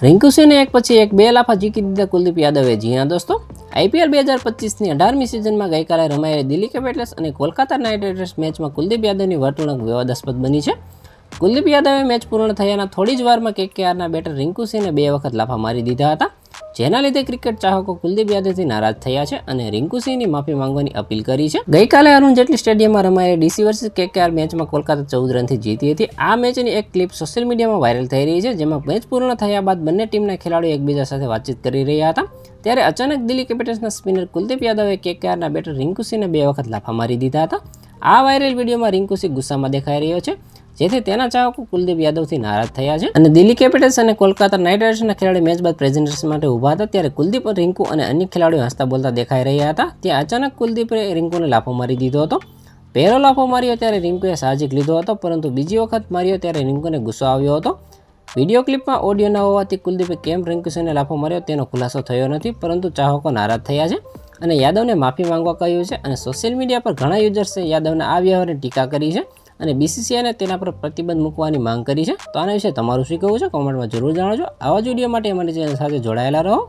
રિંકુ સિંહને એક પછી એક 2 લાફા ઝીકી દીધા કુલદીપ યાદવે। જી હા દોસ્તો, IPL 2025ની 18મી સિઝનમાં ગઈકાલે રમાયેલી દિલ્હી કેપિટલ્સ અને કોલકાતા નાઇટ રાઇડર્સ મેચમાં કુલદીપ યાદવની વર્તણૂક વિવાદાસ્પદ બની છે। કુલદીપ યાદવે મેચ પૂર્ણ થયાના થોડી જ વારમાં KKRના બેટર રિંકુ સિંહને 2 વખત લાફા મારી દીધા હતા, જેના લીધે ક્રિકેટ ચાહકો કુલદીપ યાદવથી નારાજ થયા છે અને રિંકુ સિંહની માફી માંગવાની અપીલ કરી છે। ગઈકાલે અરુણ જેટલી સ્ટેડિયમમાં રમાયેલી DC વર્સિસ KKR મેચમાં કોલકાતા 14 રનથી જીતી હતી। આ મેચની એક ક્લિપ સોશિયલ મીડિયામાં વાયરલ થઈ રહી છે, જેમાં મેચ પૂર્ણ થયા બાદ બંને ટીમના ખેલાડીઓ એકબીજા સાથે વાતચીત કરી રહ્યા હતા। ત્યારે અચાનક દિલ્હી કેપિટલ્સના સ્પિનર કુલદીપ યાદવે KKRના બેટર રિંકુ સિંહને 2 વખત લાફા મારી દીધા હતા। આ વાયરલ વિડીયોમાં રિંકુ સિંહ ગુસ્સામાં દેખાઈ રહ્યો છે, જેથી તેના ચાહકો કુલદીપ યાદવથી નારાજ થયા છે અને દિલ્હી કેપિટલ્સ અને કોલકાતા નાઇટ રાઇડર્સના ખેલાડી મેચ બાદ પ્રેઝન્ટેશન માટે ઊભા હતા। ત્યારે કુલદીપ, રિંકુ અને અન્ય ખેલાડીઓ હસતા બોલતા દેખાઈ રહ્યા હતા। ત્યાં અચાનક કુલદીપે રિંકુને લાફો મારી દીધો હતો। પહેલો લાફો માર્યો ત્યારે રિંકુએ સાહજિક લીધો હતો, પરંતુ બીજી વખત માર્યો ત્યારે રિંકુને ગુસ્સો આવ્યો હતો। વિડીયો ક્લિપમાં ઓડિયો ન હોવાથી કુલદીપે કેમ રિંકુ સિંહને લાફો માર્યો તેનો ખુલાસો થયો નથી, પરંતુ ચાહકો નારાજ થયા છે અને યાદવને માફી માંગવા કહ્યું છે અને સોશિયલ મીડિયા પર ઘણા યુઝર્સે યાદવના આ વ્યવહારની ટીકા કરી છે અને BCCIને તેના પર પ્રતિબંધ મૂકવાની માંગ કરી છે। તો આના વિશે તમારું શું કહેવું છે? કોમેન્ટમાં જરૂર જણાવજો। આવા જ વિડીયો માટે અમારી ચેનલ સાથે જોડાયેલા રહો।